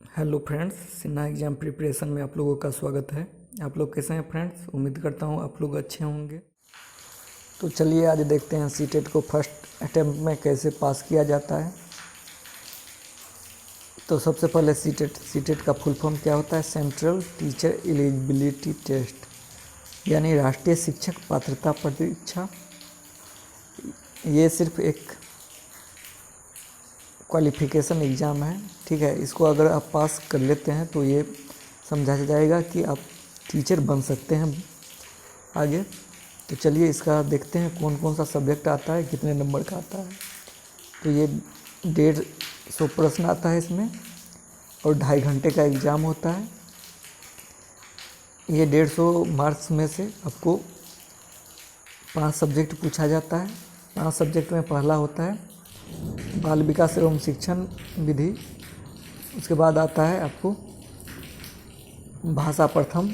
Hello friends, Sinha exam preparation में आप लोगों का स्वागत है। आप लोग कैसे हैं फ्रेंड्स? उम्मीद करता हूँ आप लोग अच्छे होंगे। तो चलिए आज देखते हैं सीटेट को फर्स्ट अटेम्प्ट में कैसे पास किया जाता है। तो सबसे पहले सीटेट का फुल फॉर्म क्या होता है? सेंट्रल टीचर एलिजिबिलिटी टेस्ट, यानी राष्ट्रीय शिक्षक पात्रता परीक्षा। ये सिर्फ एक क्वालिफ़िकेशन एग्ज़ाम है, ठीक है। इसको अगर आप पास कर लेते हैं तो ये समझा जाएगा कि आप टीचर बन सकते हैं आगे। तो चलिए इसका देखते हैं कौन कौन सा सब्जेक्ट आता है, कितने नंबर का आता है। तो ये 150 प्रश्न आता है इसमें और 2.5 घंटे का एग्ज़ाम होता है। ये 150 मार्क्स में से आपको 5 सब्जेक्ट पूछा जाता है। 5 सब्जेक्ट में पहला होता है बाल विकास एवं शिक्षण विधि। उसके बाद आता है आपको भाषा प्रथम,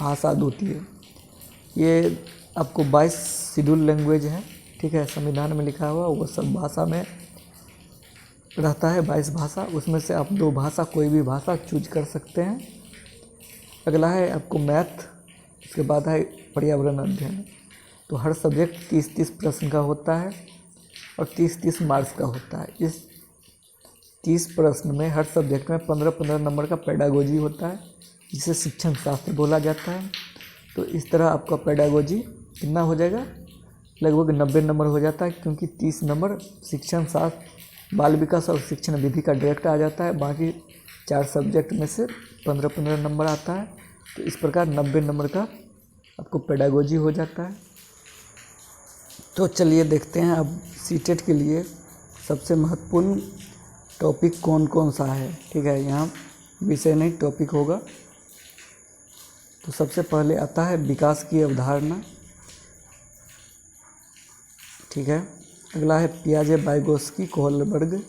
भाषा द्वितीय। ये आपको 22 शेड्यूल लैंग्वेज है, ठीक है। संविधान में लिखा हुआ वो सब भाषा में रहता है, 22 भाषा। उसमें से आप 2 भाषा, कोई भी भाषा चूज कर सकते हैं। अगला है आपको मैथ। उसके बाद है पर्यावरण अध्ययन। तो हर सब्जेक्ट 30-30 प्रश्न का होता है और 30-30 मार्क्स का होता है। इस 30 प्रश्न में हर सब्जेक्ट में 15-15 नंबर का पेडागोजी होता है, जिसे शिक्षण शास्त्र बोला जाता है। तो इस तरह आपका पेडागोजी कितना हो जाएगा? लगभग 90 नंबर हो जाता है, क्योंकि 30 नंबर शिक्षण शास्त्र, बाल विकास और शिक्षण विधि का डायरेक्ट आ जाता है। बाकी 4 सब्जेक्ट में से 15-15 नंबर आता है। तो इस प्रकार 90 नंबर का आपको पेडागोजी हो जाता है। तो चलिए देखते हैं अब सीटेट के लिए सबसे महत्वपूर्ण टॉपिक कौन कौन सा है, ठीक है। यहाँ विषय नहीं, टॉपिक होगा। तो सबसे पहले आता है विकास की अवधारणा, ठीक है। अगला है पियाजे वाइगोत्स्की कोहलबर्ग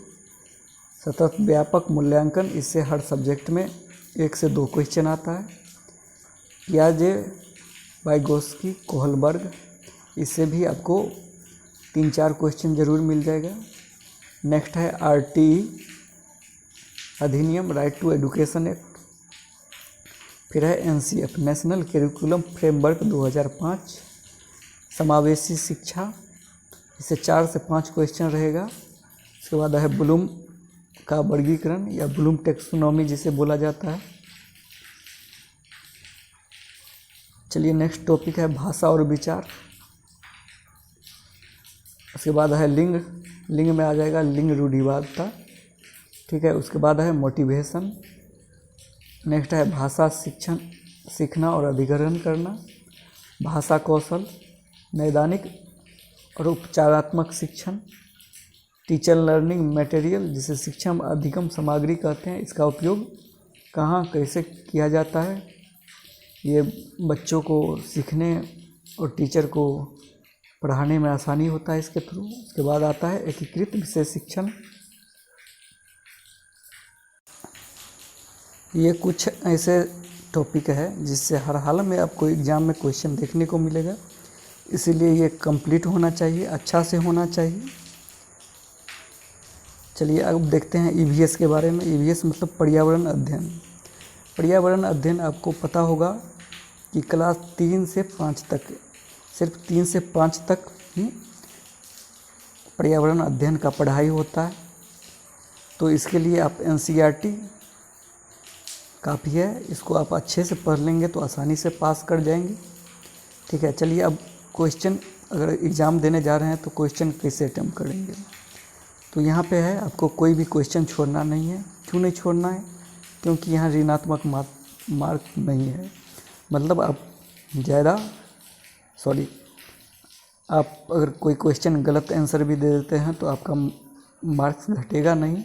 सतत व्यापक मूल्यांकन। इससे हर सब्जेक्ट में 1 से 2 क्वेश्चन आता है। पियाजे वाइगोत्स्की कोहलबर्ग, इससे भी आपको 3-4 क्वेश्चन ज़रूर मिल जाएगा। नेक्स्ट है RTE अधिनियम, राइट टू एजुकेशन एक्ट। फिर है NCF नेशनल करिकुलम फ्रेमवर्क 2005, समावेशी शिक्षा। इससे 4 से 5 क्वेश्चन रहेगा। उसके बाद है ब्लूम का वर्गीकरण या ब्लूम टेक्सोनॉमी जिसे बोला जाता है। चलिए नेक्स्ट टॉपिक है भाषा और विचार। उसके बाद है लिंग में आ जाएगा लिंग रूढ़िवादिता, ठीक है। उसके बाद है मोटिवेशन। नेक्स्ट है भाषा शिक्षण, सीखना और अधिग्रहण करना, भाषा कौशल, नैदानिक और उपचारात्मक शिक्षण, टीचर लर्निंग मटेरियल जिसे शिक्षण अधिगम सामग्री कहते हैं। इसका उपयोग कहाँ कैसे किया जाता है? ये बच्चों को सीखने और टीचर को पढ़ाने में आसानी होता है इसके थ्रू। उसके बाद आता है एकीकृत विषय शिक्षण। ये कुछ ऐसे टॉपिक है जिससे हर हाल में आपको एग्ज़ाम में क्वेश्चन देखने को मिलेगा, इसीलिए ये कंप्लीट होना चाहिए, अच्छा से होना चाहिए। चलिए अब देखते हैं EVS के बारे में। EVS मतलब पर्यावरण अध्ययन। पर्यावरण अध्ययन आपको पता होगा कि क्लास 3 से 5 तक, सिर्फ 3 से 5 तक ही पर्यावरण अध्ययन का पढ़ाई होता है। तो इसके लिए आप NCERT काफ़ी है, इसको आप अच्छे से पढ़ लेंगे तो आसानी से पास कर जाएंगे, ठीक है। चलिए अब क्वेश्चन, अगर एग्ज़ाम देने जा रहे हैं तो क्वेश्चन कैसे अटेम्प्ट करेंगे। तो यहाँ पे है आपको कोई भी क्वेश्चन छोड़ना नहीं है। क्यों नहीं छोड़ना है? क्योंकि यहाँ ऋणात्मक मार्क नहीं है। मतलब आप अगर कोई क्वेश्चन गलत आंसर भी दे देते हैं तो आपका मार्क्स घटेगा नहीं,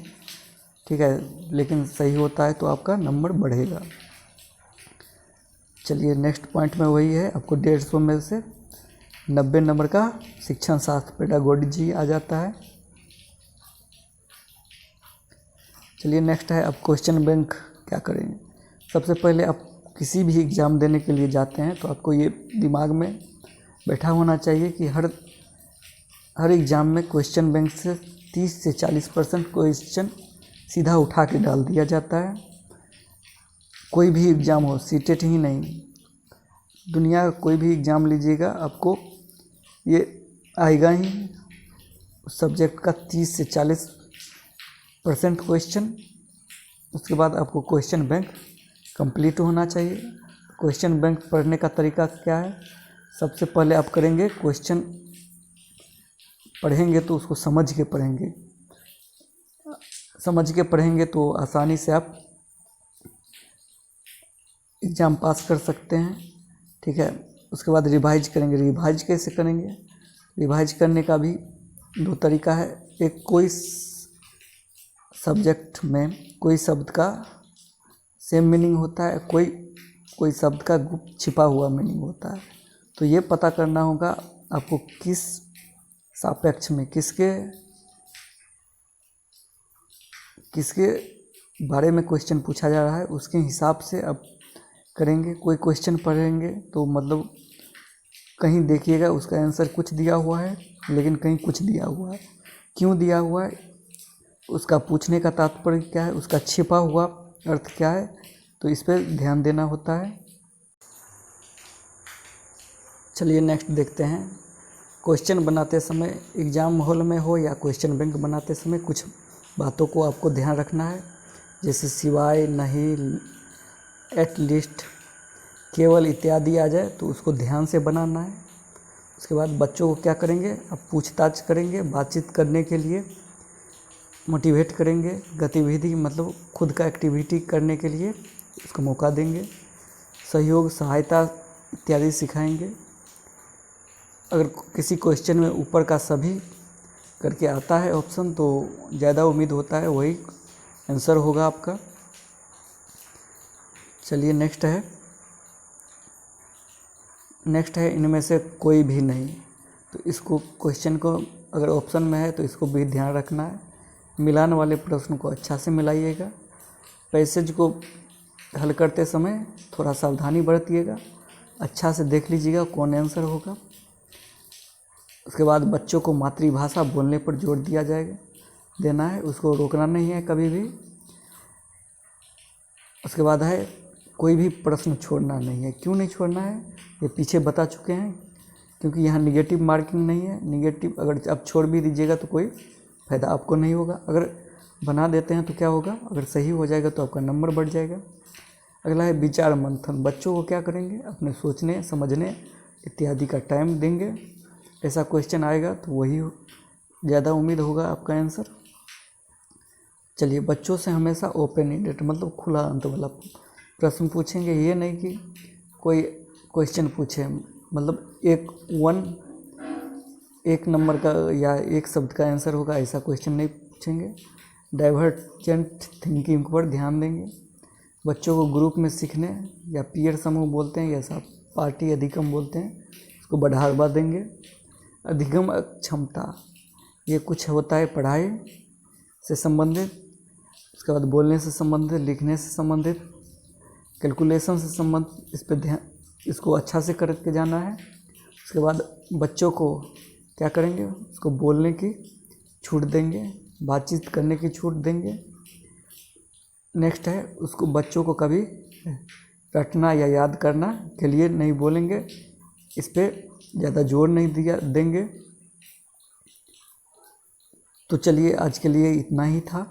ठीक है। लेकिन सही होता है तो आपका नंबर बढ़ेगा। चलिए नेक्स्ट पॉइंट में वही है, आपको 150 में से 90 नंबर का शिक्षण शास्त्र पेडागोजी आ जाता है। चलिए नेक्स्ट है, आप क्वेश्चन बैंक क्या करेंगे। सबसे पहले आप किसी भी एग्ज़ाम देने के लिए जाते हैं तो आपको ये दिमाग में बैठा होना चाहिए कि हर एग्ज़ाम में क्वेश्चन बैंक से 30 से 40% क्वेश्चन सीधा उठा के डाल दिया जाता है कोई भी एग्ज़ाम हो, सीटेट ही नहीं, दुनिया का कोई भी एग्ज़ाम लीजिएगा आपको ये आएगा ही। सब्जेक्ट का 30 से 40% क्वेश्चन। उसके बाद आपको क्वेश्चन बैंक कंप्लीट होना चाहिए। क्वेश्चन बैंक पढ़ने का तरीका क्या है? सबसे पहले आप करेंगे, क्वेश्चन पढ़ेंगे तो उसको समझ के पढ़ेंगे। समझ के पढ़ेंगे तो आसानी से आप एग्ज़ाम पास कर सकते हैं, ठीक है। उसके बाद रिवाइज करेंगे। रिवाइज कैसे करेंगे? रिवाइज करने का भी दो तरीका है। एक, कोई सब्जेक्ट में कोई शब्द का सेम मीनिंग होता है, कोई शब्द का गुप्त छिपा हुआ मीनिंग होता है। तो ये पता करना होगा आपको किस सापेक्ष में किसके बारे में क्वेश्चन पूछा जा रहा है, उसके हिसाब से आप करेंगे। कोई क्वेश्चन पढ़ेंगे तो मतलब कहीं देखिएगा उसका आंसर कुछ दिया हुआ है, लेकिन कहीं कुछ दिया हुआ है। क्यों दिया हुआ है, उसका पूछने का तात्पर्य क्या है, उसका छिपा हुआ अर्थ क्या है, तो इस पर ध्यान देना होता है। चलिए नेक्स्ट देखते हैं। क्वेश्चन बनाते समय एग्ज़ाम हॉल में हो या क्वेश्चन बैंक बनाते समय कुछ बातों को आपको ध्यान रखना है, जैसे सिवाय, नहीं, एट लीस्ट, केवल इत्यादि आ जाए तो उसको ध्यान से बनाना है। उसके बाद बच्चों को क्या करेंगे, आप पूछताछ करेंगे, बातचीत करने के लिए मोटिवेट करेंगे, गतिविधि मतलब खुद का एक्टिविटी करने के लिए उसको मौका देंगे, सहयोग, सहायता इत्यादि सिखाएंगे। अगर किसी क्वेश्चन में ऊपर का सभी करके आता है ऑप्शन तो ज़्यादा उम्मीद होता है वही आंसर होगा आपका। चलिए नेक्स्ट है इनमें से कोई भी नहीं। तो इसको क्वेश्चन को अगर ऑप्शन में है तो इसको भी ध्यान रखना है। मिलान वाले प्रश्न को अच्छा से मिलाइएगा। पैसेज को हल करते समय थोड़ा सावधानी बरतिएगा, अच्छा से देख लीजिएगा कौन आंसर होगा। उसके बाद बच्चों को मातृभाषा बोलने पर जोर देना है, उसको रोकना नहीं है कभी भी। उसके बाद है कोई भी प्रश्न छोड़ना नहीं है। क्यों नहीं छोड़ना है, ये पीछे बता चुके हैं, क्योंकि यहाँ निगेटिव मार्किंग नहीं है। निगेटिव अगर आप छोड़ भी दीजिएगा तो कोई फ़ायदा आपको नहीं होगा। अगर बना देते हैं तो क्या होगा, अगर सही हो जाएगा तो आपका नंबर बढ़ जाएगा। अगला है विचार मंथन। बच्चों को क्या करेंगे, अपने सोचने, समझने इत्यादि का टाइम देंगे। ऐसा क्वेश्चन आएगा तो वही ज़्यादा उम्मीद होगा आपका आंसर। चलिए, बच्चों से हमेशा ओपन एंडेड मतलब खुला अंत वाला प्रश्न पूछेंगे। ये नहीं कि कोई क्वेश्चन पूछे मतलब एक नंबर का या एक शब्द का आंसर होगा, ऐसा क्वेश्चन नहीं पूछेंगे। डाइवर्जेंट थिंकिंग पर ध्यान देंगे। बच्चों को ग्रुप में सीखने या पीयर समूह बोलते हैं या पार्टी अधिगम बोलते हैं, उसको बढ़ावा देंगे। अधिगम क्षमता ये कुछ होता है पढ़ाई से संबंधित, उसके बाद बोलने से संबंधित, लिखने से संबंधित, कैलकुलेशन से संबंधित, इस पर ध्यान, इसको अच्छा से करके जाना है। उसके बाद बच्चों को क्या करेंगे, उसको बोलने की छूट देंगे, बातचीत करने की छूट देंगे। नेक्स्ट है उसको बच्चों को कभी रटना या याद करना के लिए नहीं बोलेंगे, इस पर ज़्यादा जोर नहीं देंगे। तो चलिए आज के लिए इतना ही था।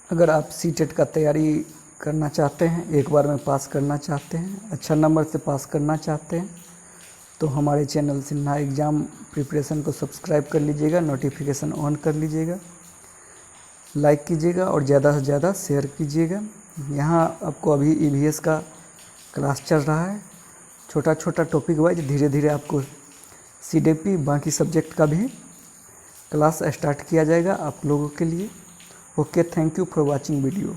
अगर आप सीटेट का तैयारी करना चाहते हैं, एक बार में पास करना चाहते हैं, अच्छा नंबर से पास करना चाहते हैं, तो हमारे चैनल सिन्हा एग्ज़ाम प्रिपरेशन को सब्सक्राइब कर लीजिएगा, नोटिफिकेशन ऑन कर लीजिएगा, लाइक कीजिएगा और ज़्यादा से ज़्यादा शेयर कीजिएगा। यहाँ आपको अभी EVS का क्लास चल रहा है, छोटा छोटा टॉपिक वाइज धीरे धीरे आपको CDP बाकी सब्जेक्ट का भी क्लास स्टार्ट किया जाएगा आप लोगों के लिए। Okay, thank you for watching video.